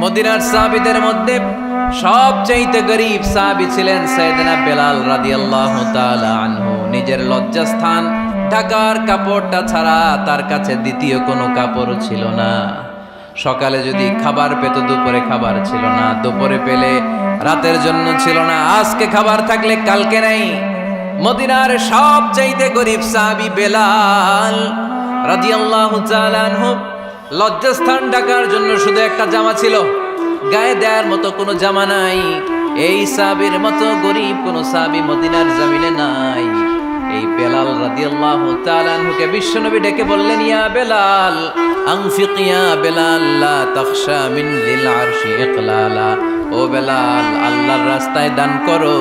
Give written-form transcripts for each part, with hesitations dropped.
মদিনার সাহাবীদের মধ্যে সবচাইতে গরীব সাহাবী ছিলেন সাইয়েদনা বেলাল রাদিয়াল্লাহু তাআলা আনহু। নিজের লজ্জাস্থান ঢাকার কাপড়টা ছাড়া তার কাছে দ্বিতীয় কোনো কাপড় ছিল না। সকালে যদি খাবার পেত, দুপুরে খাবার ছিল না, দুপুরে পেলে রাতের জন্য ছিল না, আজকে খাবার থাকলে কালকে নাই। মদিনার সবচাইতে গরীব সাহাবী বেলাল রাদিয়াল্লাহু তাআলা আনহু লজ্জাস্থান ঢাকার জন্য শুধু একটা জামা ছিল, গায়ে দেওয়ার মতো কোনো জামা নাই। এই সাহাবীর মতো গরীব কোনো সাহাবী মদিনার জমিনে নাই। এই বেলাল রাদিয়াল্লাহু তাআলা আনহুকে বিশ্বনবী ডেকে বললেন, ইয়া বেলাল আনফিক ইয়া বেলাল লা তাখশা মিন যিল আরশি ইকলালা। ও বেলাল, আল্লাহর রাস্তায় দান করো,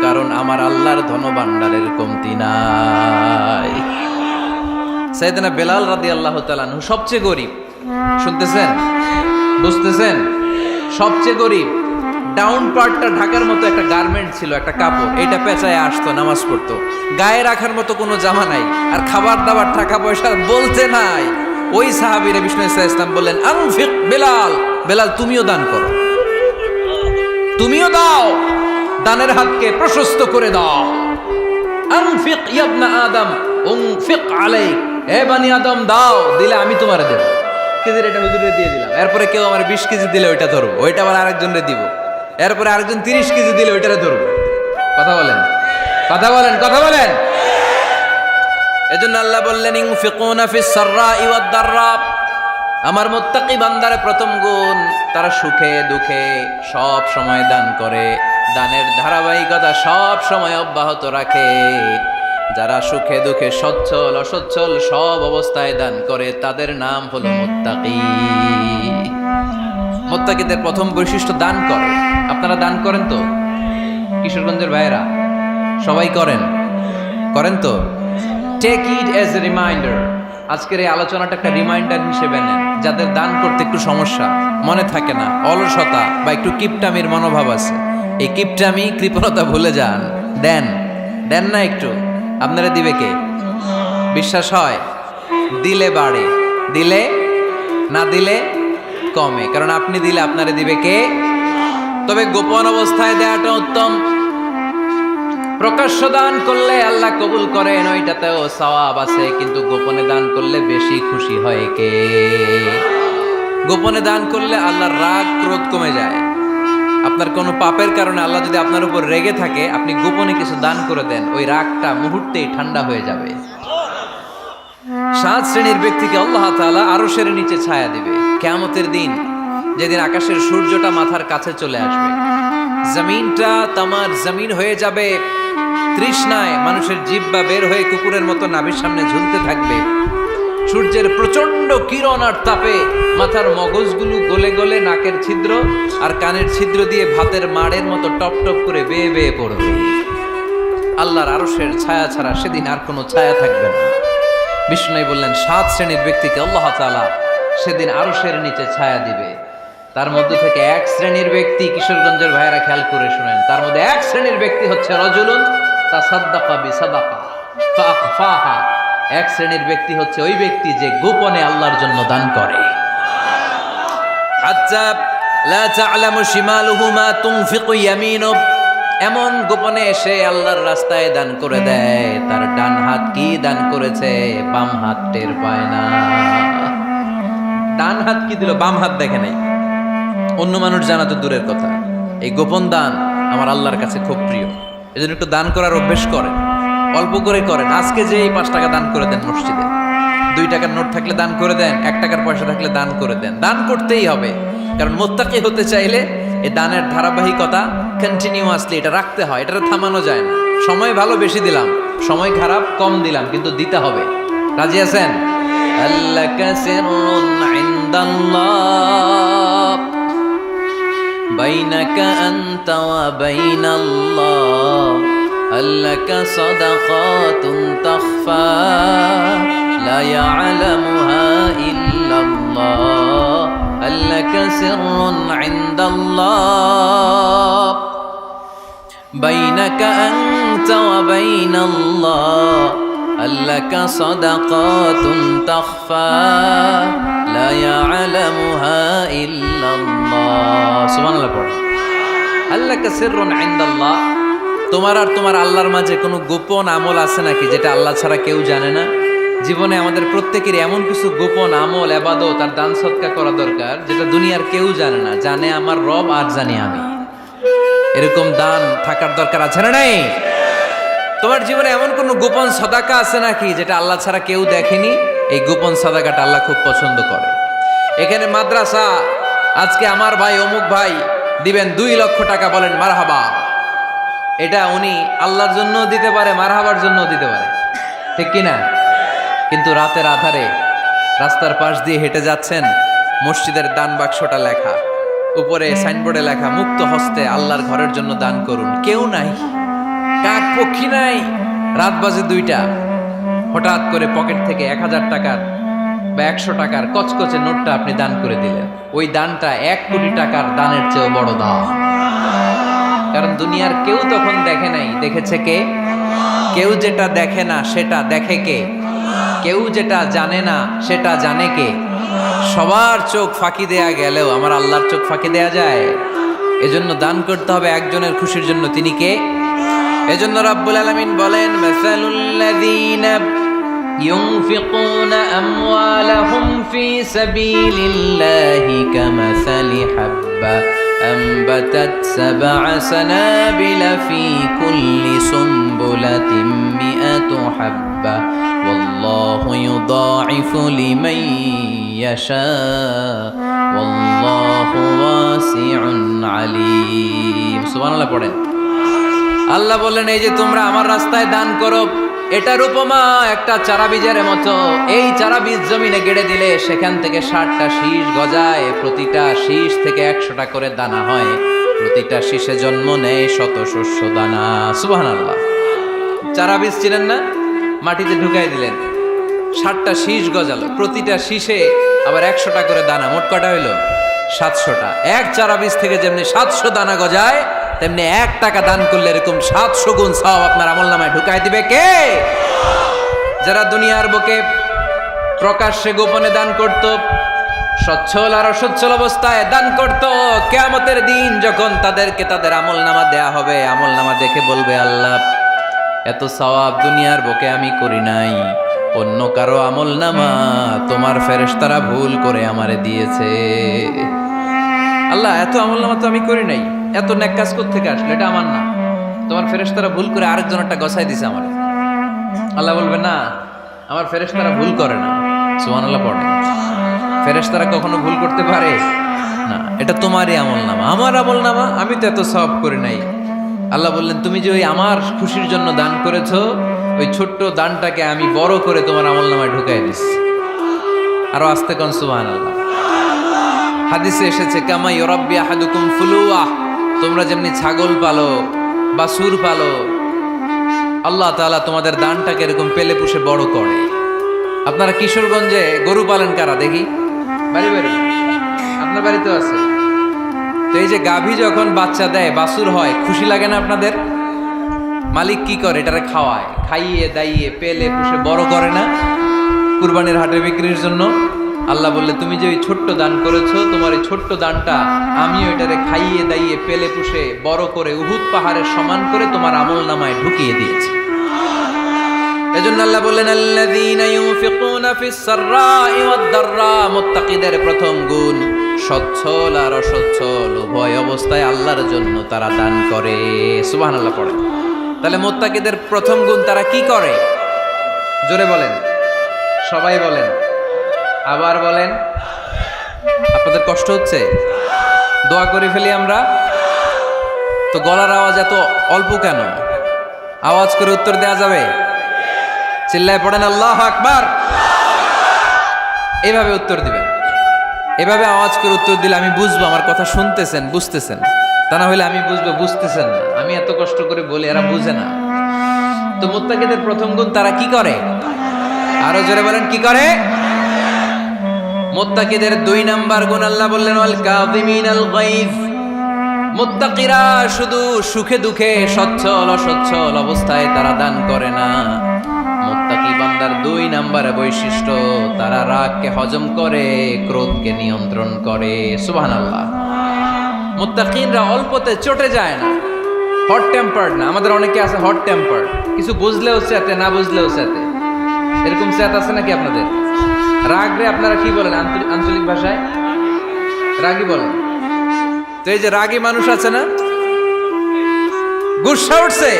কারণ আমার আল্লাহর ধনভাণ্ডারের কমতি নাই। সাইয়েদনা বেলাল রাদিয়াল্লাহু তাআলা আনহু সবচেয়ে গরীব। শুনতেছেন, বুঝতেছেন? সবচেয়ে গরীব। ডাউন পার্টটা ঢাকার মতো একটা গার্মেন্ট ছিল, একটা কাপড়, এটা পেঁচায় আসতো, নামাজ পড়তো। গায়ে রাখার মতো কোনো জামা নাই, আর খাবার দাবার টাকা পয়সা বলতে নাই। ওই সাহাবীরে বিষ্ণু ইসা ইসলাম বললেন, আনফিক বেলাল, বেলাল তুমিও দান করো, তুমিও দাও, দানের হাতকে প্রশস্ত করে দাও। আনফিক ইয়া ইবনা আদম উনফিক আলাইক, এ বানি আদম দাও, দিলে আমি তোমারে দেব। কেজির এটা হুজুরে দিয়ে দিলাম, এরপরে কেউ আমার 20 কেজি দিলে ওইটা ধরবো, ওইটা আবার আরেকজনরে দিব, এরপরে আরেকজন 30 কেজি দিলে ওইটারে ধরবো। কথা বলেন, কথা বলেন, কথা বলেন। এজন্য আল্লাহ বললেন, ইনফিকুনা ফিস সাররাই ওয়াদ দাররা। আমার মুত্তাকি বান্দার প্রথম গুণ, তারা সুখে দুঃখে সব সময় দান করে, দানের ধারাবাহিকতা সব সময় অব্যাহত রাখে। যারা সুখে দুঃখে সচ্ছল অসচ্ছল সব অবস্থায় দান করে, তাদের নাম হলো মুত্তাকি। মুত্তাকিদের প্রথম বৈশিষ্ট্য দান করে। আপনারা দান করেন তো? কিশোরগঞ্জের ভাইয়েরা সবাই করেন, করেন তো? Take it as a reminder. আজকের এই আলোচনাটা একটা রিমাইন্ডার হিসেবে নেন। যাদের দান করতে একটু সমস্যা, মনে থাকে না, অলসতা বা একটু কিপটামির মনোভাব আছে, এই কিপটামি কৃপণতা ভুলে যান, দেন। দেন না একটু, আপনারা দিবে কে? বিশ্বাস হয়? দিলে বাড়ে, দিলে না দিলে কমে, কারণ আপনি দিলে আপনারে দিবে কে? তবে গোপন অবস্থায় দেওয়াটা উত্তম। প্রকাশ্য দান করলে আল্লাহ কবুল করেন, ওইটাতেও সওয়াব আছে, কিন্তু গোপনে দান করলে বেশি খুশি হয় কে? গোপনে দান করলে আল্লাহর রাগ ক্রোধ কমে যায়। আপনার কোনো পাপের কারণে আল্লাহ যদি আপনার উপর রেগে থাকে, আপনি গোপনে কিছু দান করে দেন, ওই রাগটা মুহূর্তেই ঠান্ডা হয়ে যাবে। 7 শ্রেণীর ব্যক্তিকে আল্লাহ তাআলা আরশের নিচে ছায়া দিবে কিয়ামতের দিন, যেদিন আকাশের সূর্যটা মাথার কাছে চলে আসবে, জমিনটা তামার জমিন হয়ে যাবে, তৃষ্ণায় মানুষের জিহ্বা বের হয়ে কুকুরের মতো নাভির সামনে ঝুলতে থাকবে। সূর্যের প্রচন্ড কিরণ আর তাপে মাথার মগজগুলো গলে গলে নাকের ছিদ্র আর কানের ছিদ্র দিয়ে ভাতের মাড়ের মতো টপ টপ করে বেয়ে বেয়ে পড়বে। আল্লাহর আরশের ছায়া ছাড়া সেদিন আর কোনো ছায়া থাকবে না। বিষ্ণু বললেন, 7 শ্রেণীর ব্যক্তিকে আল্লাহ তাআলা সেদিন আরশের নিচে ছায়া দিবে। তার মধ্যে থেকে 1 শ্রেণীর ব্যক্তি, কিশোরগঞ্জের ভাইয়েরা খেয়াল করে শুনেন, তার মধ্যে 1 শ্রেণীর ব্যক্তি হচ্ছে রাজুলুন তাসাদ্দাকা বিসাদাকা ফাআখফাহা। 1 শ্রেণীর ব্যক্তি হচ্ছে ওই ব্যক্তি যে গোপনে আল্লাহর জন্য দান করে। হাত্তা লা তা'লামু শিমালুহু মা তুনফিকু ইয়ামিনু, এমন গোপনে এসে আল্লাহর রাস্তায় দান করে দেয়, তার ডান হাত কি দান করেছে বাম হাত টের পায় না। ডান হাত কি দিল, বাম হাত দেখে নাই। অন্য মানুষ জানা তো দূরের কথা, এই গোপন দান আমার আল্লাহর কাছে খুব প্রিয়। এজন্য একটু দান করার অভ্যেস করেন, অল্প করে করেন। আজকে যে এই 5 টাকা দান করে দেন মসজিদে, 2 টাকার নোট থাকলে দান করে দেন, 1 টাকার পয়সা থাকলে দান করে দেন। দান করতেই হবে, কারণ মুত্তাকি হতে চাইলে এই দানের ধারাবাহিকতা কন্টিনিউয়াসলি এটা রাখতে হয়, এটা থামানো যায় না। সময় ভালো বেশি দিলাম, সময় খারাপ কম দিলাম, কিন্তু দিতে হবে। রাজি আছেন? আল্লাকা সিররুন ইনদাল্লাহ বাইনাকা আনতা ওয়া বাইনাল্লাহ, আল্লাকা সাদাকাতুন তাখফা লা ইয়ালামুহা ইল্লাল্লাহ, আল্লাকা সিররুন ইনদাল্লাহ বাইনাকা আনতা ওয়া বাইনাল্লাহ আল্লাকা সাদাকাতুন তাখফা লা ইয়ালামুহা ইল্লাল্লাহ। সুবহানাল্লাহ পড়ো। আল্লাকা সিররুন ইনদাল্লাহ, তোমার আর তোমার আল্লাহর মাঝে কোনো গোপন আমল আছে নাকি যেটা আল্লাহ ছাড়া কেউ জানে না? জীবনে আমাদের প্রত্যেকের এমন কিছু গোপন আমল, ইবাদত আর দান সদকা করা দরকার যেটা দুনিয়ার কেউ জানে না, জানে আমার রব আর জানি আমি। এরকম দান থাকার দরকার আছে না নাই? তোমার জীবনে এমন কোন গোপন সাদাকা আছে নাকি যেটা আল্লাহ ছাড়া কেউ দেখেনি? এই গোপন সাদাকাটা আল্লাহ খুব পছন্দ করে। এখানে মাদ্রাসা, আজকে আমার ভাই অমুক ভাই দিবেন 2 লক্ষ টাকা, বলেন মারহাবা। এটা উনি আল্লাহর জন্য দিতে পারে, মারহাবার জন্য দিতে পারে, ঠিক কিনা? কিন্তু রাতের আধারে রাস্তার পাশ দিয়ে হেঁটে যাচ্ছেন, মসজিদের দান বাক্সটা লেখা, উপরে সাইনবোর্ডে লেখা মুক্ত হস্তে আল্লাহর ঘরের জন্য দান করুন। কেউ নাই, কাক পক্ষী নাই, রাত বাজে 2টা, হঠাৎ করে পকেট থেকে 1000 টাকার বা 100 টাকার কচকচে নোটটা আপনি দান করে দিলেন। ওই দানটা 1 কোটি টাকার দানের চেয়েও বড় দান। কারণ দুনিয়ার কেউ তখন দেখে নাই, দেখেছে কে? কেউ যেটা দেখে না সেটা দেখে কে? কেউ যেটা জানে না সেটা জানে কে? সবার চোখ ফাঁকি দেয়া গেলেও আমার আল্লাহর চোখ ফাঁকি দেয়া যায়? এজন্য দান করতে হবে একজনের খুশির জন্য। তিনি কে? এজন্য রাব্বুল আলামিন বলেন, মাসালুল্লাযীনা ইউনফিকুনা আমওয়ালাহুম ফি সাবিলিল্লাহি কামাসালি হাব্বা أنبتت 7 سنابل في كل سنبلة 100 حبة والله يضاعف لمن يشاء والله واسع عليم। সুবহানাল্লাহ পড়েন। আল্লাহ বললেন, এই যে তোমরা আমার রাস্তায় দান করো, এটার উপমা একটা চারা বীজের মতো। এই চারা বীজ জমিনে গেড়ে দিলে সেখান থেকে 60টা শীষ গজায়, প্রতিটা শীষ থেকে 100টা করে দানা হয়, প্রতিটা শীষে জন্ম নেয় শত শস্য দানা। সুবহানাল্লাহ। চারা বীজ ছিলেন না, মাটিতে ঢুকাই দিলেন, 60টা শীষ গজালো, প্রতিটা শীষে আবার 100টা করে দানা, মোট কটা হইল? 700টা। এক চারা বীজ থেকে যেমনি 700 দানা গজায়, তেমনি 1 টাকা দান করলে এরকম 700 গুণ সওয়াব আপনার আমলনামায় ঢুকাই দিবে কে? যারা দুনিয়ার বুকে প্রকাশ্যে গোপনে দান করত, সচ্ছল আর অসচ্ছল অবস্থায় দান করত, কিয়ামতের দিন যখন তাদেরকে তাদের আমলনামা দেয়া হবে, আমলনামা দেখে বলবে, আল্লাহ এত সওয়াব দুনিয়ার বুকে আমি করি নাই, অন্য কারো আমলনামা তোমার ফেরেশতারা ভুল করে আমারে দিয়েছে। আল্লাহ এত আমলনামা তো আমি করি নাই, এত নেক কাজ কোত্থেকে আসলো? এটা আমার না, তোমার ফেরেশতারা ভুল করে আরেকজনেরটা গছাই দিছে আমার। আল্লাহ বলবে, না, আমার ফেরেশতারা ভুল করে না। সুবহানাল্লাহ পড়ে। ফেরেশতারা কখনো ভুল করতে পারে না, এটা তোমারই আমলনামা, আমার আমলনামা, আমি তো এত সওয়াব করি নাই। আল্লাহ বললেন, তুমি যে ওই আমার খুশির জন্য দান করেছো, ওই ছোট্ট দানটাকে আমি বড় করে তোমার আমলনামায় ঢুকাই দিচ্ছি। আরো আস্তে কোন সুবহানাল্লাহ। হাদিসে এসেছে, কামা ইউরাব্বি আহাদুকুম ফুলুয়া, তোমরা যেমনি ছাগল পালো, বাছুর পালো, আল্লাহ তাআলা তোমাদের দানটাকে এরকম পেলে পুষে বড় করে। আপনারা কিশোরগঞ্জে গরু পালেন কারা দেখি? বাড়ি বাড়ি, আপনার বাড়িতেও আছে। তো এই যে গাভী যখন বাচ্চা দেয়, বাছুর হয়, খুশি লাগে না আপনাদের? মালিক কি করে? এটারে খাওয়ায়, খাইয়ে দাইয়ে পেলে পুষে বড় করে না? কুরবানির হাটে বিক্রির জন্য। আল্লাহ বললে, তুমি যে ওই ছোট্ট দান করেছো, তোমার এই ছোট্ট দানটা আমি ওইটারে খাইয়ে দাইয়ে পেলে পুষে বড় করে উহুদ পাহাড়ের সমান করে তোমার আমলনামায় ঢুকিয়ে দিয়েছি। এজন্য আল্লাহ বললেন, আল্লাযীনা ইউনফিকুনা ফিস সাররাই ওয়াদ দাররা, মুত্তাকিদের প্রথম গুণ সচ্ছল আর অসচ্ছল উভয় অবস্থায় আল্লাহর জন্য তারা দান করে। সুবহানাল্লাহ পড়ে। তাহলে মুত্তাকিদের প্রথম গুণ, তারা কি করে? জোরে বলেন, সবাই বলেন, আবার বলেন। আপনাদের কষ্ট হচ্ছে? দোয়া করে ফেলি আমরা তো। গলার আওয়াজ এত অল্প কেন? আওয়াজ করে উত্তর দেয়া যাবে? চিল্লায় পড়েন আল্লাহু আকবার। এভাবে উত্তর দিবেন, এভাবে আওয়াজ করে উত্তর দিলে আমি বুঝবো আমার কথা শুনতেছেন, বুঝতেছেন। তা না হলে আমি বুঝবো বুঝতেছেন না। আমি এত কষ্ট করে বলি, এরা বুঝে না। তো মুত্তাকিদের প্রথম গুণ, তারা কি করে? আরো জোরে বলেন, কি করে? মুত্তাকিদের 2 নাম্বার গুণ আল্লাহ বললেন, ওয়াল কাযিমিনাল গায়জ। মুত্তাকিরা শুধু সুখে দুঃখে, সচ্ছল অসচ্ছল অবস্থায় তারা দান করে না। মুত্তাকি মুত্তাকি বান্দার 2 নম্বরে বৈশিষ্ট্য, তারা রাগকে হজম করে, ক্রোধকে নিয়ন্ত্রণ করে। সুবহানাল্লাহ। মুত্তাকিনরা অল্পতে চটে যায় না, হট টেম্পার্ড না। আমাদের অনেকে আছে হট টেম্পার্ড, কিছু বুঝলেও চেতে, না বুঝলেও চেতে। এরকম চেত আছে নাকি আপনাদের? রাগ রে আপনারা কি বলেন আঞ্চলিক ভাষায়? রাগী বলেন। তো এই যে রাগী মানুষ আছে না, গুসা উঠছে,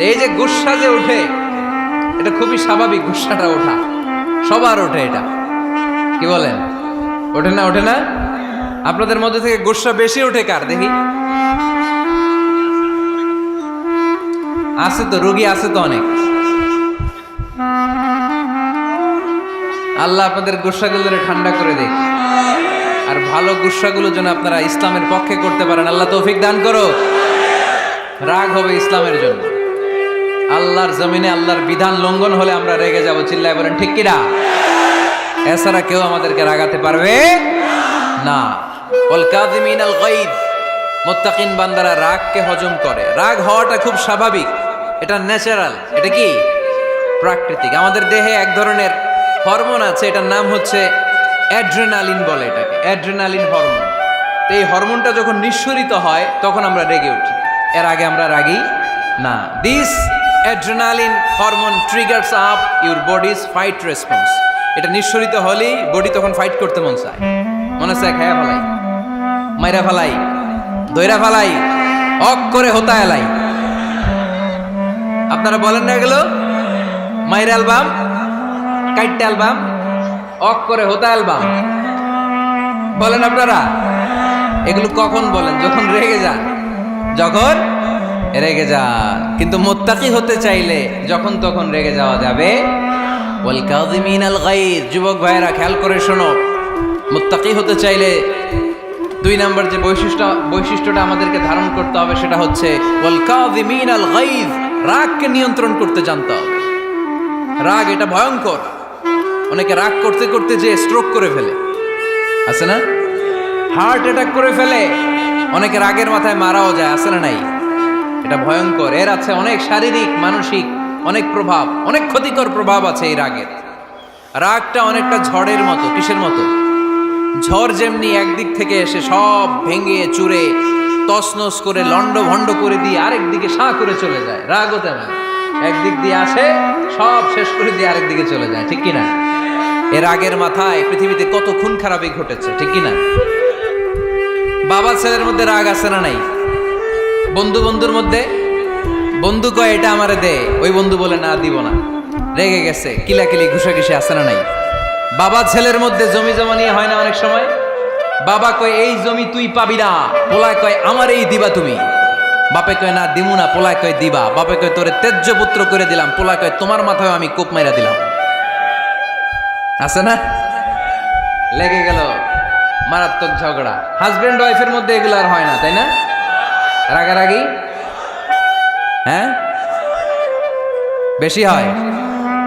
এই যে গুসা যে উঠে, এটা খুবই স্বাভাবিক। গুসাটা ওঠা সবার ওঠে, এটা কি বলেন? ওঠে না? ওঠে না? আপনাদের মধ্যে থেকে গুসা বেশি ওঠে কার দেখি? আছে তো, রোগী আছে তো অনেক। আল্লাহ আপনাদের গুসাগুলোরে ঠান্ডা করে দেখ, আর ভালো গুসাগুলো যেন আপনারা ইসলামের পক্ষে করতে পারেন। আল্লাহ তৌফিক দান করো। রাগ হবে ইসলামের জন্য। আল্লাহর জমিনে আল্লাহর বিধান লঙ্ঘন হলে আমরা রেগে যাব, চিল্লায় বলেন ঠিক কিনা? এছাড়া কেউ আমাদেরকে রাগাতে পারবে না। ওয়াল কাযিমিনাল গায়দ, মুত্তাকিন বান্দারা রাগকে হজম করে। রাগ হওয়াটা খুব স্বাভাবিক, এটা ন্যাচারাল, এটা কি প্রাকৃতিক। আমাদের দেহে এক ধরনের হরমোন আছে, এটার নাম হচ্ছে অ্যাড্রেনালিন বলে এটাকে, অ্যাড্রেনালিন হরমোন। তো এই হরমোনটা যখন নিঃসরিত হয় তখন আমরা রেগে উঠি, এর আগে আমরা রাগি না। This adrenaline hormone triggers up your bodies fight response. এটা নিঃসরিত হলেই বডি তখন ফাইট করতে মন চায়, মনে চায় খায়া ফেলাই, মাইরা ফেলাই, দইরা ফেলাই, অক করে হোতা এলাই। আপনারা বলেন না এগুলো? মাইরা অ্যালবাম, কাইটটা অ্যালবাম, অক করে হোতা অ্যালবাম বলেন আপনারা? এগুলো কখন বলেন? যখন রেগে যান, যখন রেগে যান। কিন্তু মুত্তাকি হতে চাইলে যখন তখন রেগে যাওয়া যাবে। ওয়াল কাযিমিনাল গায়দ, যুবক ভাইয়েরা খেয়াল করে শোনো, মুত্তাকি হতে চাইলে 2 নম্বর যে বৈশিষ্ট্যটা আমাদেরকে ধারণ করতে হবে সেটা হচ্ছে ওয়াল কাযিমিনাল গায়দ, রাগকে নিয়ন্ত্রণ করতে জানতে হবে। রাগ এটা ভয়ঙ্কর। অনেকে রাগ করতে করতে যে স্ট্রোক করে ফেলে, আছে না? হার্ট অ্যাটাক করে ফেলে। অনেকে রাগের মাথায় মারাও যায়, আছে না নাই? এটা ভয়ঙ্কর। এর আছে অনেক শারীরিক, মানসিক অনেক প্রভাব, অনেক ক্ষতিকর প্রভাব আছে এই রাগের। রাগটা অনেকটা ঝড়ের মতো। কিসের মতো? ঝড় যেমনি একদিক থেকে এসে সব ভেঙে চুরে তছনছ করে লন্ড ভন্ড করে দিয়ে আরেক দিকে সাঁ করে চলে যায়, রাগও তেমন। একদিক দিয়ে আসে, সব শেষ করে দিয়ে আরেক দিকে চলে যায়, ঠিক কিনা? এর রাগের মাথায় পৃথিবীতে কত খুন খারাপই ঘটেছে, ঠিক কিনা? বাবা ছেলের মধ্যে রাগ আছে না নাই? বন্ধু বন্ধুর মধ্যে, বন্ধু কয় এটা আমারে দে, ওই বন্ধু বলে না দিব না, রেগে গেছে, কিলাকিলি ঘুষাঘুষি আছে না নাই? বাবা ছেলের মধ্যে জমি জমা নিয়ে হয় না অনেক সময়? বাবা কয় এই জমি তুই পাবি না, পোলায় কয় আমার এই দিবা তুমি। বাপে কয় না দিমু না, পোলায় কয় দিবা। বাপে কয় তোরে তেজ্য পুত্র করে দিলাম, পোলায় কয় তোমার মাথায় আমি কোপ মাইরা দিলাম। আছে না? লেগে গেল, মারাত্মক ঝগড়া। হাজবেন্ড ওয়াইফের মধ্যে এগুলো আর হয় না, তাই না? রাগারাগি হ্যাঁ বেশি হয়।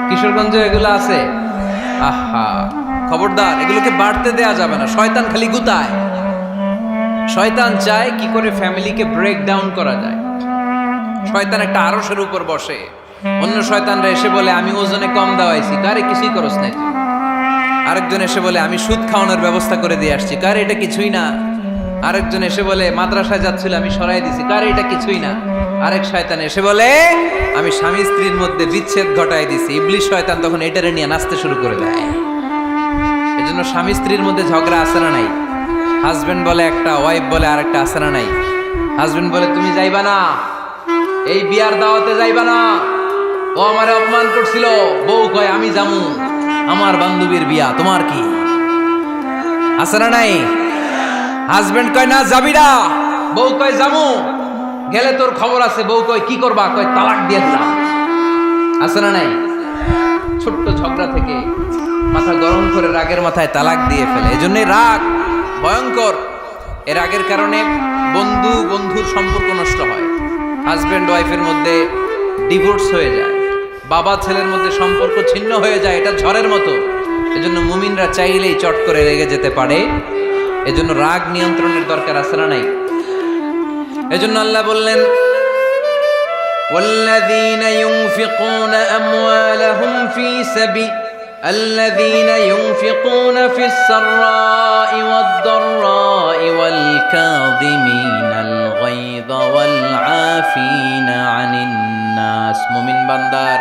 কিশোরগঞ্জে এগুলো আছে। আহা, খবরদার, এগুলোকে বাড়তে দেয়া যাবে না। শয়তান খালি গুতায়। শয়তান চায় কি করে ফ্যামিলিকে ব্রেক ডাউন করা যায়। শয়তান একটা আরশের উপর বসে, অন্য শয়তানরা এসে বলে আমি ওজনে কম দাওয়াইছি, কারে কিছুই করস নাই। আরেকজন এসে বলে আমি সুদ খাওয়ানোর ব্যবস্থা করে দিয়ে আসছি, কারে এটা কিছুই না। আরেকজন এসে বলে মাদ্রাসায় যাচ্ছিল আমি সরাই দিছি, কারে এটা কিছুই না। আরেক শয়তান এসে বলে আমি স্বামী স্ত্রীর মধ্যে বিচ্ছেদ ঘটাই দিছি। ইবলিশ শয়তান তখন এটারে নিয়ে নাচতে শুরু করে দেয়। এজন্য স্বামী স্ত্রীর মধ্যে ঝগড়া আছে না নাই? হাজবেন্ড বলে একটা, ওয়াইফ বলে আরেকটা, আছে না নাই? হাজবেন্ড বলে তুমি যাইবা না, এই বিয়ার দাওয়াতে যাইবা না, ও আমারে অপমান করছিল। বউ কয় আমি যামু, আমার বান্ধবীর বিয়া, তোমার কি? আছে না নাই? হাজবেন্ড কয় না যাবি না, বউ কয় যামু, গেলে তোর খবর আছে। বউ কয় কি করবা? কয় তালাক দিয়ে দিলাম। আছে না নাই? ছোট্ট ঝগড়া থেকে মাথা গরম করে রাগের মাথায় তালাক দিয়ে ফেলে। এজন্যই রাগ ভয়ঙ্কর। এর রাগের কারণে বন্ধু বন্ধুর সম্পর্ক নষ্ট হয়, হাজবেন্ড ওয়াইফের মধ্যে ডিভোর্স হয়ে যায়, বাবা ছেলের মধ্যে সম্পর্ক ছিন্ন হয়ে যায়। এটা ঝড়ের মতো। এজন্য মুমিনরা চাইলেই চট করে রেগে যেতে পারে। এজন্য রাগ নিয়ন্ত্রণের দরকার আছে না নাই? এজন্য আল্লাহ বললেন والذين ينفقون أموالهم في سبيل الذين ينفقون في السراء والضراء والكاظمين الغيظ والعافين عن الناس মুমিন বান্দার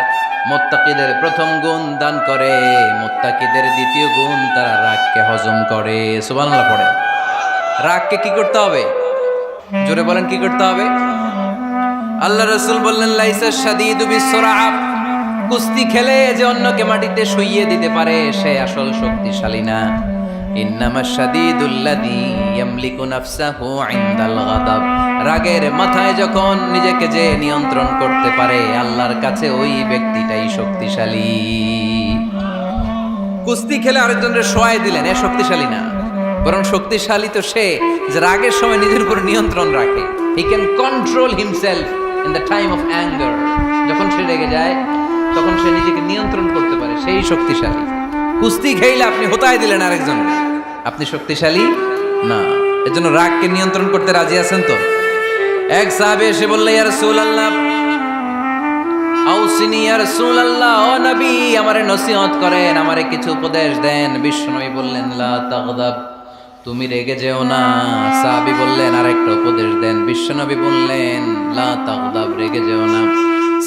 মুত্তাকিদের প্রথম গুণ দান করে, মুত্তাকিদের দ্বিতীয় গুণ তারা রাগকে হজম করে। সুবহানাল্লাহ পড়ে। রাগকে কি করতে হবে? জোরে বলেন কি করতে হবে? আল্লাহ রাসূল বললেন লাইসা শাদীদু বিসসুরআ, কুস্তি খেলে যে অন্যকে মাটিতে শুইয়ে দিতে পারে সে আসল শক্তিশালী না। ইন্নামাশ শাদীদুল্লাযী ইয়ামলিকু নাফসাহু ইনদাল গাদাব, রাগের মাথায় যখন নিজেকে যে নিয়ন্ত্রণ করতে পারে আল্লাহর কাছে ওই ব্যক্তিটাই শক্তিশালী। কুস্তি খেলে আরেকজনের শোয়াই দিলেন, এ শক্তিশালী না, বরং শক্তিশালী তো সে যে রাগের সময় নিজের উপর নিয়ন্ত্রণ রাখে। He can control himself in the time of anger, যখন সে রেগে যায় তখন সে নিজেকে নিয়ন্ত্রণ করতে পারে, সেই শক্তিশালী। কুস্তি খেলে আপনি হোতায় দিলেন আরেকজন, আপনি শক্তিশালী না। এজন্য রাগকে নিয়ন্ত্রণ করতে রাজি আছেন তো? এক সাহাবী এসে বললেন ইয়া রাসূলুল্লাহ আউসিনি ইয়া রাসূলুল্লাহ, ও নবী আমারে নসিহত করেন, আমারে কিছু উপদেশ দেন। বিশ্বনবী বললেন লা তাগদাব, তুমি রেগে যেও না। সাহাবী বললেন আরেকটা উপদেশ দেন। বিশ্বনবী বললেন লা তাগদাব, রেগে যেও না।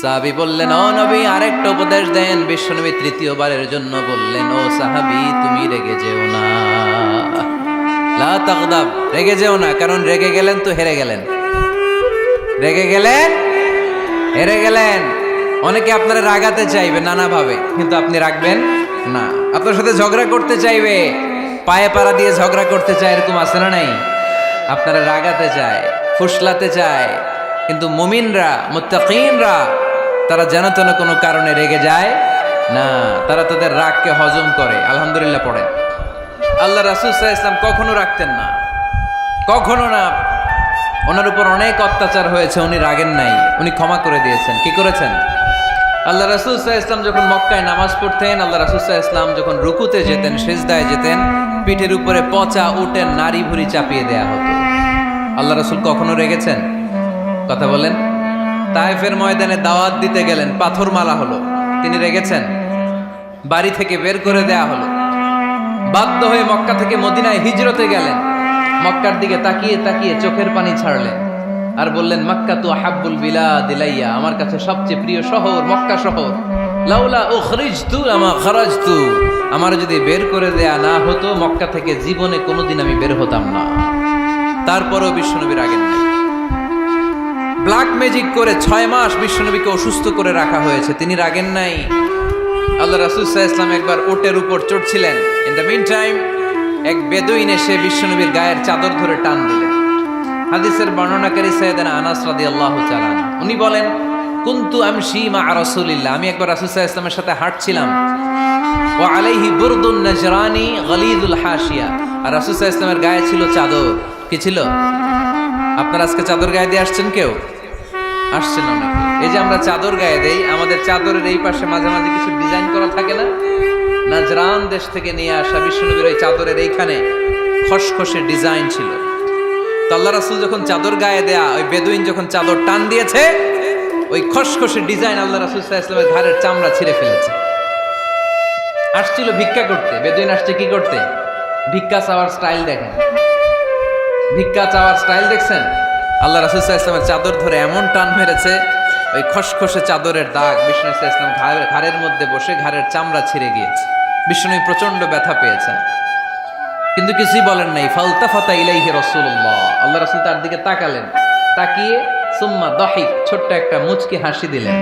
সাহাবী বললেন ও নবী আরেকটা উপদেশ দেন। বিশ্বনবী তৃতীয়বারের জন্য বললেন ও সাহাবী তুমি রেগে যেও না, লা তাগদাব, রেগে যেও না। কারণ রেগে গেলেন তো হেরে গেলেন, রেগে গেলেন হেরে গেলেন। অনেকে আপনারা রাগাতে চাইবে নানাভাবে, কিন্তু আপনি রাখবেন না। আপনার সাথে ঝগড়া করতে চাইবে, পায়ে পাড়া দিয়ে ঝগড়া করতে চায়, এরকম আছে না নাই? আপনারা রাগাতে চায়, ফুসলাতে চায়, কিন্তু মুমিনরা মুত্তাকিনরা তারা যেন তেন কোনো কারণে রেগে যায় না, তারা তাদের রাগকে হজম করে। আলহামদুলিল্লাহ পড়েন। আল্লাহ রাসূল সাল্লাল্লাহু আলাইহি ওয়াসাল্লাম কখনো রাখতেন না, কখনো না। ওনার উপর অনেক অত্যাচার হয়েছে, উনি রাগেন নাই, উনি ক্ষমা করে দিয়েছেন। কি করেছেন? আল্লাহ রাসূল সাল্লাল্লাহু আলাইহি ওয়াসাল্লাম যখন মক্কায় নামাজ পড়তেন, আল্লাহ রাসূল সাল্লাল্লাহু আলাইহি ওয়াসাল্লাম যখন রুকুতে যেতেন, সিজদায় যেতেন, পিঠের উপরে পচা উটের নাড়ি ভুঁড়ি চাপিয়ে দেয়া হতো। আল্লাহ রাসূল কখনো রেগেছেন? কথা বলেন। তায়েফের ময়দানে দাওয়াত দিতে গেলেন, পাথর মালা হলো, তিনি রেগেছেন? বাড়ি থেকে বের করে দেয়া হলো, বাধ্য হয়ে মক্কা থেকে মদিনায় হিজরতে গেলেন। মক্কার দিকে তাকিয়ে তাকিয়ে চোখের পানি ছাড়লেন আর বললেন মাক্কাতু আহাব্বুল বিলাদ ইলাইয়া, আমার কাছে সবচেয়ে প্রিয় শহর মক্কা শহর। লাউলা উখরিজতু আমা খারাজতু, আমার যদি বের করে দেয়া না হতো মক্কা থেকে জীবনে কোনোদিন আমি বের হতাম না। তারপরেও বিশ্বনবী রাগেন নাই। ব্ল্যাক ম্যাজিক করে 6 মাস বিশ্বনবীকে অসুস্থ করে রাখা হয়েছে, তিনি রাগেন নাই। আল্লাহ রাসূল সাল্লাল্লাহু আলাইহি ওয়াসাল্লাম একবার উটের উপর চড়ছিলেন। ইন দ্য মিন টাইম এক বেদুইন এসে বিশ্বনবীর গায়ের চাদর ধরে টান দিলেন। হাদিসের বর্ণনাকারী সাইয়েদনা আনাস রাদিয়াল্লাহু তাআলা উনি বলেন কুনতু আমশি মা রাসূলিল্লাহ, আমি একবার রাসূল সাল্লাল্লাহু আলাইহি ওয়াসাল্লামের সাথে হাঁটছিলাম। ওয়া আলাইহি বুরদুন নাজরানি গলিদুল হাশিয়া, আর রাসূল সাল্লাল্লাহু আলাইহি ওয়াসাল্লামের গায়ে ছিল চাদর। কি ছিল? আপনারা আজকে চাদর গায়ে দিয়ে আসছেন? কেউ আসছেন না? এই যে আমরা চাদর গায়ে দেই, আমাদের চাদরের এই পাশে মাঝে মাঝে কিছু ডিজাইন করা থাকে না? নাজরান দেশ থেকে নিয়ে আসা বিশ্বনবীর ওই চাদরের এইখানে খসখসে ডিজাইন ছিল। তো আল্লাহ রাসূল যখন চাদর গায়ে দেয়া, ওই বেদুইন যখন চাদর টান দিয়েছে, ওই খসখসে ডিজাইন আল্লাহ রাসূল সাল্লাল্লাহু আলাইহি ওয়াসাল্লামের ঘাড়ের চামড়া ছিঁড়ে ফেলেছে। আসছিল ভিক্ষা করতে, বেদুইন আসছে কি করতে? ভিক্ষা চাওয়ার স্টাইল দেখেন, ভিক্ষা চাওয়ার স্টাইল দেখছেন? আল্লাহ রাসূল সাল্লাল্লাহু আলাইহি ওয়াসাল্লামের চাদর ধরে এমন টান মেরেছে, ওই খসখসে চাদরের দাগ বিষ্ণু সাল্লাল্লাহু আলাইহি ওয়াসাল্লাম ঘাড়ের মধ্যে বসে ঘাড়ের চামড়া ছিঁড়ে গিয়েছে। বিষ্ণু প্রচন্ড ব্যথা পেয়েছেন, কিন্তু কিছুই বলেন নাই। ফালতাফাতা ইলাইহি রাসূলুল্লাহ, আল্লাহ রাসূল তার দিকে তাকালেন, তাকিয়ে সুম্মা দাহিক, ছোট্ট একটা মুচকি হাসি দিলেন।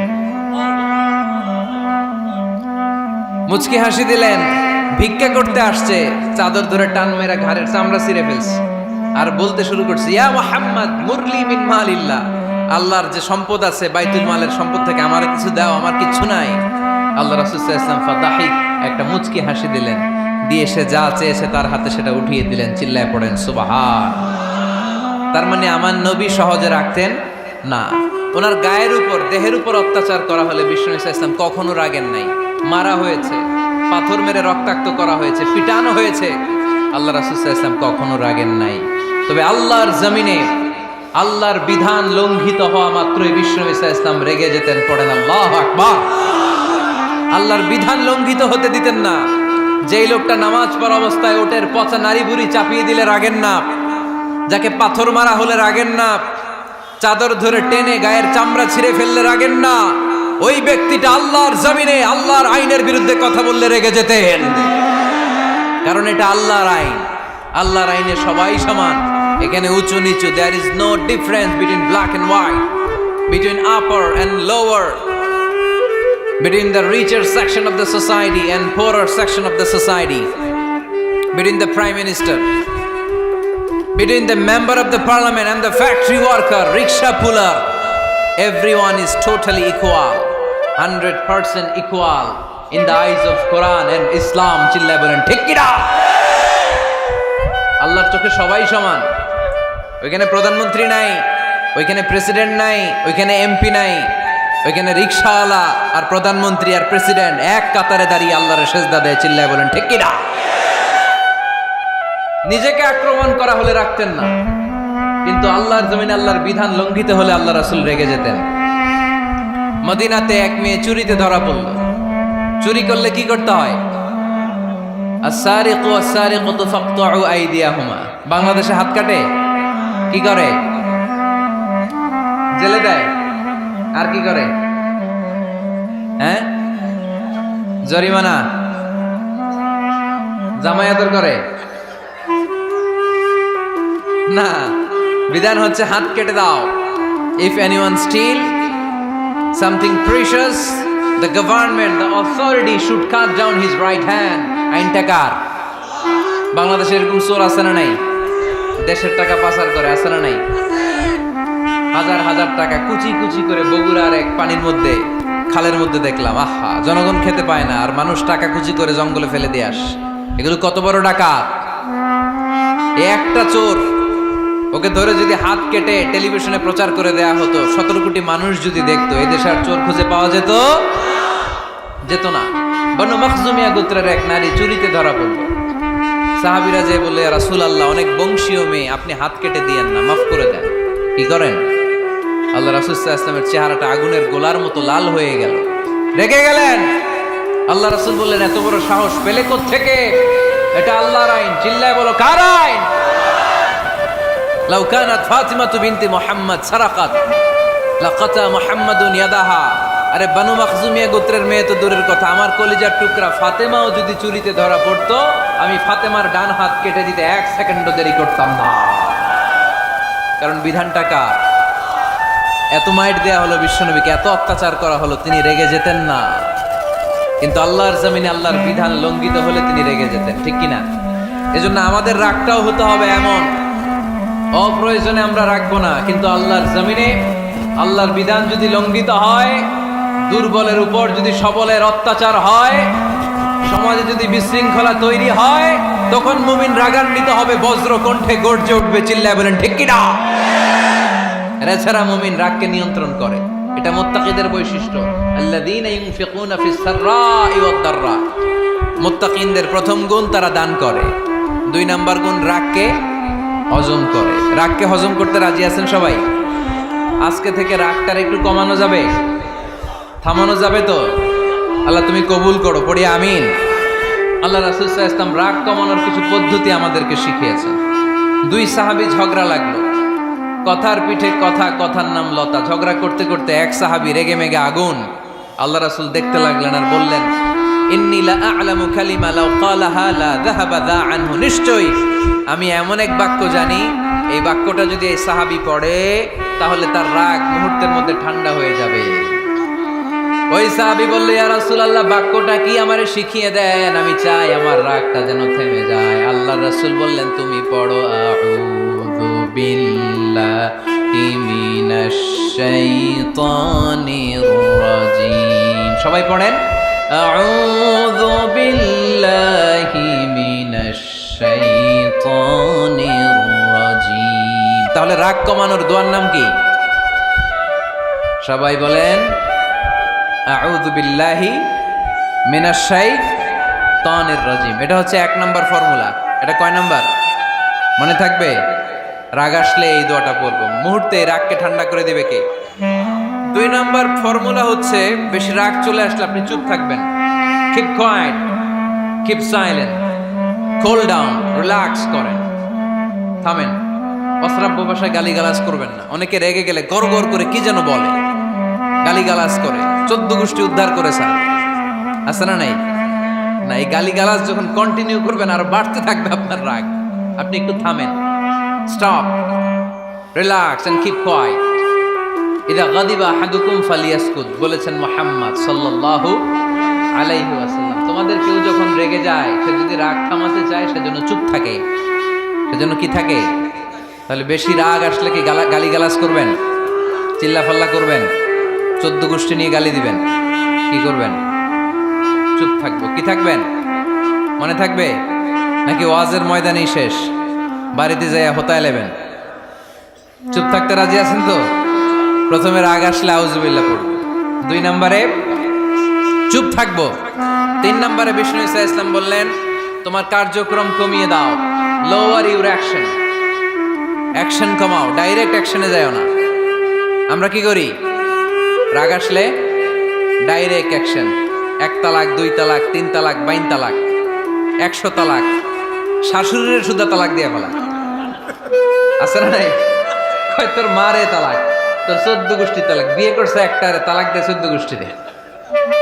মুচকি হাসি দিলেন। ভিক্ষা করতে আসছে, চাদর ধরে টান মেরা ঘাড়ের চামড়া ছিঁড়ে ফেলছে, আর বলতে শুরু করছে ইয়া মুহাম্মদ মুরলি মিন মালিল্লাহ, আল্লাহর যে সম্পদ আছে বাইতুল মালের সম্পদ থেকে আমার কিছু দাও, আমার কিছু নাই। আল্লাহ রাসূল সাল্লাল্লাহু আলাইহি ওয়াসাল্লাম ফাদাহিক, একটা মুচকি হাসি দিলেন, দিয়ে সে যা চেয়েছে তার হাতে সেটা উঠিয়ে দিলেন। চিল্লায় পড়েন সুবহান। তার মানে আমার নবী সহজে রাখতেন না। ওনার গায়ের উপর, দেহের উপর অত্যাচার করা হলে বিষ্ণু সাল্লাল্লাহু আলাইহি ওয়াসাল্লাম কখনো রাগেন নাই। মারা হয়েছে, পাথর মেরে রক্তাক্ত করা হয়েছে, পিটানো হয়েছে, আল্লাহ রাসূল সাল্লাল্লাহু আলাইহি ওয়াসাল্লাম কখনো রাগেন নাই। তবে আল্লাহর জমিনে আল্লাহর বিধান লঙ্ঘিত হওয়া মাত্রই বিশ্বনবী সাল্লাল্লাহু আলাইহি ওয়াসাল্লাম রেগে যেতেন। পড়েন আল্লাহু আকবার। আল্লাহর বিধান লঙ্ঘিত হতে দিতেন না। যেই লোকটা নামাজ পড়া অবস্থায় ওটের পচা নারী বুড়ি চাপিয়ে দিলে রাগেন না, যাকে পাথর মারা হলে রাগেন না, চাদর ধরে টেনে গায়ের চামড়া ছিঁড়ে ফেললে রাগেন না, ওই ব্যক্তিটা আল্লাহর জমিনে আল্লাহর আইনের বিরুদ্ধে কথা বললে রেগে যেতেন। কারণ এটা আল্লাহর আইন। আল্লাহর আইনে সবাই সমান। এখানে উঁচু নিচু, there is no difference between black and white, between upper and lower, between the richer section of the society and poorer section of the society, between the prime minister, between the member of the parliament and the factory worker, rickshaw puller. Everyone is totally equal, 100% equal in the eyes of Quran and Islam. চিল্লায় বলেন ঠিক কি না? আল্লাহর চোখে সবাই সমান। ওইখানে প্রধানমন্ত্রী নাই, ওইখানে প্রেসিডেন্ট নাই, ওইখানে এমপি নাই, ওইখানে রিকশাওয়ালা আর প্রধানমন্ত্রী আর প্রেসিডেন্ট এক কাতারে দাঁড়িয়ে আল্লাহর সেজদা দেয়। চিল্লায় বলেন ঠিক কি না? নিজেকে আক্রমণ করা হলে রাখতেন না, কিন্তু আল্লাহর জমিনে আল্লাহর বিধান লঙ্ঘিত হলে আল্লাহ রাসূল রেগে যেতেন। মদিনাতে এক মেয়ে চুরিতে ধরা পড়ল। চুরি করলে কি করতে হয়? আস-সারিকু ওয়াস-সারিকাতু ফাকতাউ আইদিয়াহুমা। বাংলাদেশে হাত কাটে, কি করে? জেলে দেয়। আর কি করে? হ্যাঁ, জরিমানা, জামায়াতর করে না। বিধান হচ্ছে হাত কেটে দাও। If anyone steal something precious, the government, the authority should cut down his right hand. আইনটা কার? বাংলাদেশে এরকম চোর আছে না নাই? দেশের টাকা পাচার করে, আছে না নাই? হাজার হাজার টাকা কুচি কুচি করে বগুড়ার এক পানির মধ্যে, খালের মধ্যে দেখলাম। আহা, জনগণ খেতে পায় না আর মানুষ টাকা কুচি করে জঙ্গলে ফেলে দিয়ে আস। এগুলো কত বড় ডাকাত! একটা চোর, ওকে ধরে যদি হাত কেটে টেলিভিশনে প্রচার করে দেয়া হতো, 17 কোটি মানুষ যদি দেখতো, এই দেশে আর চোর খুঁজে পাওয়া যেত না। বনু মখজুমিয়া গোত্রের এক নারী চুরিতে ধরা পড়ল। সাহাবীরা যে বলে, রাসূলুল্লাহ, অনেক বংশীয় মেয়ে, আপনি হাত কেটে দিয়েন না, মাফ করে দেন। কি করেন? আল্লাহ রাসূল সাল্লাল্লাহু আলাইহি ওয়াসাল্লামের চেহারাটা আগুনের গোলার মতো লাল হয়ে গেল। রেগে গেলেন। আল্লাহ রাসূল বললেন, এত বড় সাহস পেলে কোত্থেকে? এটা আল্লাহর আইন। চিল্লায় বলো, কার আইন? লাউ কানাত ফাতিমাতু বিনতি মুহাম্মদ সারাকাত লাকাতা মুহাম্মাদুন ইয়াদাহা। আরে বনু মখজুমিয়া গোত্রের মেয়ে তো দূরের কথা, আমার কলিজার টুকরা ফাতেমাও যদি চুরিতে ধরা পড়তো, আমি ফাতেমার ডান হাত কেটে দিতে 1 সেকেন্ডও দেরি করতাম না। কারণ বিধানটা কার? এত মাইট দেয়া হলো বিশ্বনবীকে, এত অত্যাচার করা হলো, তিনি রেগে যেতেন না। কিন্তু আল্লাহর জমিনে আল্লাহর বিধান লঙ্ঘিত হলে তিনি রেগে যেতেন। ঠিক কিনা? এজন্য আমাদের রাগটাও হতে হবে এমন, অপ্রয়োজনে আমরা রাখবো না। কিন্তু আল্লাহর জমিনে আল্লাহর বিধান যদি লঙ্ঘিত হয়, দুর্বলের উপর যদি সবলের অত্যাচার হয়, সমাজে যদি বিশৃঙ্খলা তৈরি হয়, তখন মুমিন রাগান্বিত হবে, বজ্র কণ্ঠে গর্জে উঠবে। চিল্লায় বলেন ঠিক কিনা? এছাড়া মুমিন রাগকে নিয়ন্ত্রণ করে। এটা মুত্তাকিদের বৈশিষ্ট্য। আল্লাযীনা ইউনফিকুনা ফিস সাররাই ওয়াদ দাররা। মুত্তাকিনদের প্রথম গুণ, তারা দান করে। 2 নাম্বার গুণ, রাগকে হজম করে। রাগকে হজম করতে রাজি আছেন সবাই? আজকে থেকে রাগটার একটু কমানো যাবে, থামানো যাবে তো? আল্লাহ তুমি কবুল করো, পড়ি আমিন। আল্লাহ রাসূল সাল্লাল্লাহু আলাইহি ওয়াসাল্লাম রাগ কমানোর কিছু পদ্ধতি আমাদেরকে শিখিয়েছেন। 2 সাহাবী ঝগড়া লাগলো, কথার পিঠে কথা, কথার নাম লতা। ঝগড়া করতে করতে এক সাহাবী রেগে মেগে আগুন। আল্লাহ রাসূল দেখতে লাগলেন আর বললেন, ইন্নী লা আ'লামু কালিমা লাউ ক্বালাহা লা যাহাবা যা আনহু। নিশ্চয়ই আমি এমন এক বাক্য জানি, এই বাক্যটা যদি এই সাহাবী পড়ে, তাহলে তার রাগ মুহূর্তের মধ্যে ঠান্ডা হয়ে যাবে। ওই সাহাবী বলল, ইয়া রাসূলুল্লাহ, বাক্যটা কি আমারে শিখিয়ে দেন, আমি চাই আমার রাগটা যেন থেমে যায়। আল্লাহর রাসূল বললেন, তুমি পড়ো, আউযু বিল্লাহি মিনাশ শাইতানির রাজীম। সবাই পড়েন, আউযু বিল্লাহি মিনাশ শাইতানির রাজীম। তাহলে রাগ কমানোর দোয়ার নাম কি? সবাই বলেন, আউযু বিল্লাহি মিনাশ শাইতানির রাজীম। এটা হচ্ছে 1 নম্বর ফর্মুলা। এটা কয় নাম্বার? মনে থাকবে? রাগ আসলে এই দোয়াটা পড়বো, মুহূর্তে রাগকে ঠান্ডা করে দিবে কে? 2 নাম্বার ফর্মুলা হচ্ছে, বেশি রাগ চলে আসলে আপনি চুপ থাকবেন। Keep quiet, keep silent, cool down, relax করেন, থামেন। অশ্রাব্য ভাষায় গালিগালাজ করবেন না। অনেকে রেগে গেলে গড় গড় করে কি যেন বলে, গালিগালাজ করে, 14 গোষ্ঠী উদ্ধার করে স্যার, আছে না নাই? না, এই গালিগালাজ যখন কন্টিনিউ করবেন আরো বাড়তে থাকবে আপনার রাগ। আপনি একটু থামেন, stop, relax and keep quiet. ইদা গাদিবা আহাদুকুম ফালিয়াসকুত বলেছেন মুহাম্মদ সাল্লাল্লাহু আলাইহি ওয়াসাল্লাম। তোমাদের কেউ যখন রেগে যায়, সে যদি রাগ থামাতে চায় সেজন্য চুপ থাকে। সেজন্য কি থাকে? তাহলে বেশি রাগ আসলে কি গালিগালাজ করবেন, চিল্লাফাল্লা করবেন, 14 গোষ্ঠী নিয়ে গালি দিবেন, কি করবেন? চুপ থাকবো। কি থাকবেন? মনে থাকবে নাকি ওয়াজের ময়দানেই শেষ, বাড়িতে যাইয়া হোতায় নেবেন? চুপ থাকতে রাজি আছেন তো? প্রথমে রাগ আসলে আউযুবিল্লাহ পড়বো, 2 নম্বরে চুপ থাকবো, 3 নম্বরে বিষ্ণু ঈসা ইসলাম বললেন তোমার কার্যক্রম কমিয়ে দাও, লোয়ার ইউর অ্যাকশন, অ্যাকশন কমাও, ডাইরেক্ট অ্যাকশনে যাও না। আমরা কি করি? রাগ আসলে ডাইরেক্ট অ্যাকশন, 1 তালাক, 2 তালাক, 3 তালাক, 22 তালাক, 100 তালাক, শাশুড়ির সুদ্ধা তালাক দিয়ে ফেলা, আছে না নাই? কয় তোর মারে তালাক, তোর 14 গোষ্ঠী তালাক, বিয়ে করছে একটারে তালাক দিয়ে 14 গোষ্ঠীতে,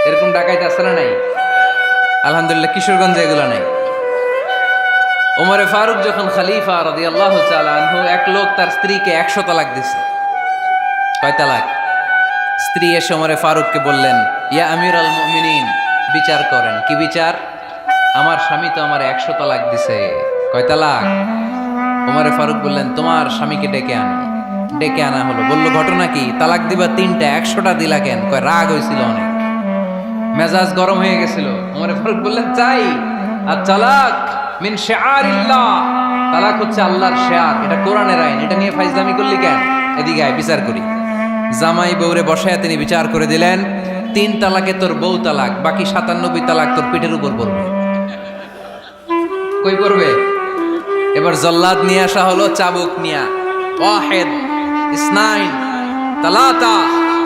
এরকম ডাকাইতে আছে না নাই? আলহামদুলিল্লাহ কিশোরগঞ্জে এগুলো নাই। ওমরে ফারুক যখন খলিফা রাদিয়াল্লাহু তাআলা আনহু, এক লোক তার স্ত্রীকে 100 তালাক দিছে। কয় তালাক? স্ত্রী এসে ওমরে ফারুককে বললেন, ইয়া আমিরুল মুমিনিন, বিচার করেন। কি বিচার? আমার স্বামী তো আমার 100 তালাক দিছে। কয় তালাক? ওমরে ফারুক বললেন, তোমার স্বামীকে ডেকে আনো। ডেকে আনা হলো। বলল, ঘটনা কি? তালাক দিবা 3টা, 100টা দিলা কেন? কয় রাগ হয়েছিল অনেক, মেজাজ গরম হয়ে গেছিল। ওমরে ফারুক বললেন, চাই আর তালাক মিন শিআরিল্লাহ, তালাক হচ্ছে আল্লাহর শিআর, এটা কোরআনের আইন, এটা নিয়ে ফাইজলামি করলি কেন? এদিকে আয়, বিচার করি। জামাই বউরে বসায় তিনি বিচার করে দিলেন, 3 তালাকে তোর বউ তালাক, বাকি 97 তালাক তোর পিঠের উপর পড়বে। কই পড়বে? এবার জল্লাদ নিয়ে আসা হলো, চাবুক নিয়া, ওয়াহিদ, ইসনাইন, তালাতা,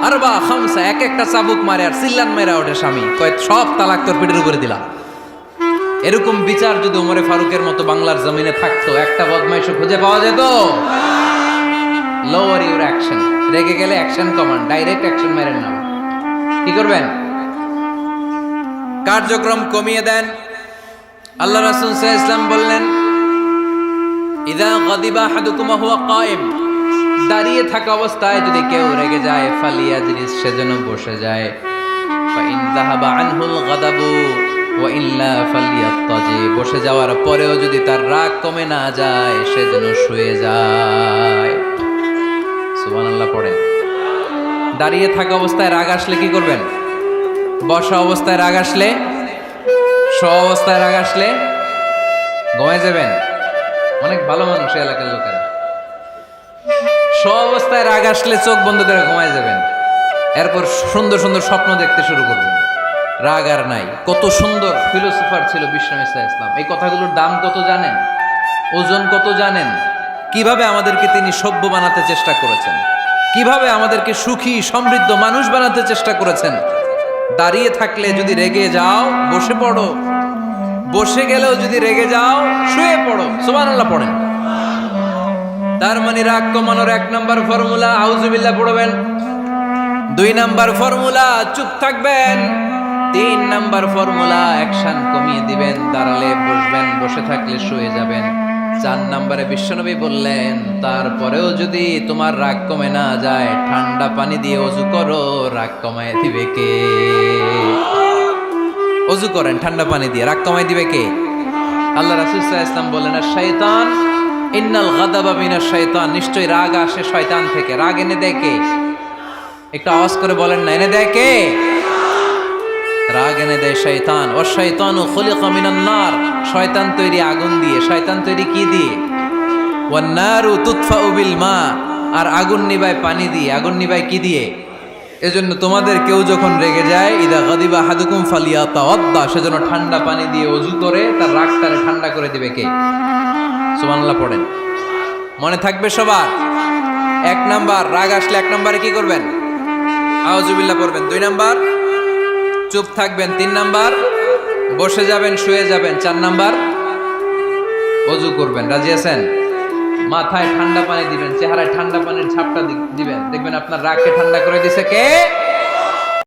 আরবা, খামসা, এক একটা চাবুক মারে আর সিল্লান মেরা ওঠে স্বামী। কয় সব তালাক তোর পিঠের উপরে দিলাম। এরকম বিচার যদি ওমরে ফারুকের মতো বাংলার জমিনে থাকতো, একটা বদমাইশও খুঁজে পাওয়া যেত? লোয়ার ইউর অ্যাকশন, রেগে গেলে অ্যাকশন কমান, ডাইরেক্ট অ্যাকশন মেরেন না। কি করবেন? কার্যক্রম কমিয়ে দেন। আল্লাহ রাসূল সাল্লাল্লাহু আলাইহি ওয়াসাল্লাম বললেন, ইযা গাদিবা আহাদুকুম হুয়া কায়েম, দাঁড়িয়ে থাকা অবস্থায় যদি কেউ রেগে যায়, ফালিয়াজলিস, সেজন্য বসে যায়। ফা ইন যাহাবা আনহুল গাদাবু ওয়া ইল্লা ফালিয়াত্তাজি, বসে যাওয়ার পরেও যদি তার রাগ কমে না যায়, সেজন্য শুয়ে যায়। সুবহানাল্লাহ পড়েন। দাঁড়িয়ে থাকা অবস্থায় রাগ আসলে কি করবেন? বসা অবস্থায় রাগ আসলে, শোয়া অবস্থায় রাগ আসলে ঘুমায় যাবেন। অনেক ভালো মানুষ এলাকার লোকেরা। শোয়া অবস্থায় রাগ আসলে চোখ বন্ধ করে ঘুমায় যাবেন। এরপর সুন্দর সুন্দর স্বপ্ন দেখতে শুরু করবেন। রাগ আর নাই। কত সুন্দর ফিলোসোফার ছিল বিষ্ণু ঈসা ইসলাম। এই কথাগুলোর দাম কত জানেন? ওজন কত জানেন? কিভাবে আমাদেরকে তিনি সভ্য বানাতে চেষ্টা করেছেন, কিভাবে আমাদেরকে সুখী সমৃদ্ধ মানুষ বানাতে চেষ্টা করেছেন। দাঁড়িয়ে থাকলে যদি রেগে যাও, বসে পড়ো। বসে গেলেও যদি রেগে যাও, শুয়ে পড়ো। সুবহানাল্লাহ পড়েন। তার মানে রাগ কমানোর 1 নাম্বার ফর্মুলা আউযুবিল্লাহ পড়বেন, 2 নাম্বার ফর্মুলা চুপ থাকবেন, 3 নাম্বার ফর্মুলা অ্যাকশন কমিয়ে দিবেন, দাঁড়ালে বসবেন, বসে থাকলে শুয়ে যাবেন। 4 নাম্বারে বিশ্বনবী বললেন, তারপরেও যদি তোমার রাগ কমে না যায়, ঠান্ডা পানি দিয়ে ওযু করো, রাগ কমায় দিবে কে? ওযু করেন ঠান্ডা পানি দিয়ে, রাগ কমায় দিবে কে? আল্লাহ রাসূল সাল্লাল্লাহু আলাইহি ওয়াসাল্লাম বলেন, আর শয়তান ইন্নাল গাদাবা মিনাশ শয়তান, নিশ্চয়ই রাগ আসে শয়তান থেকে। রাগ এনে দেয় কে? একটু আওয়াজ করে বলেন না, এনে দেয় কে? রাগ এনে দেয় শয়তান। ও শয়তানু খুলিকা মিনান নার, শয়তান তৈরি আগুন দিয়ে। শয়তান তৈরি কি দিয়ে? ওয়ান নারু তুতফাউ বিল মা, আর আগুন নিভায় পানি দিয়ে। আগুন নিভায় কি দিয়ে? এজন্য তোমাদের কেউ যখন রেগে যায়, ইদা গাদিবা আহাদুকুম ফালিয়াতাওয়াদ্দা, সেজন্য ঠান্ডা পানি দিয়ে ওযু করে তার রাগটারে ঠান্ডা করে দিবে কে? সুবহানাল্লাহ পড়েন। মনে থাকবে সবার? 1 নাম্বার, রাগ আসলে 1 নাম্বারে কি করবেন? আউযুবিল্লাহ পড়বেন। 2 নাম্বার, চুপ থাকবেন। 3 নাম্বার, বসে যাবেন, শুয়ে যাবেন। 4 নাম্বার, ওযু করবেন। রাজি আছেন? মাথায় ঠান্ডা পানি দিবেন, চেহারায় ঠান্ডা পানির ঝাপটা দিবেন, দেখবেন আপনার রাগকে ঠান্ডা করে দিছে কে?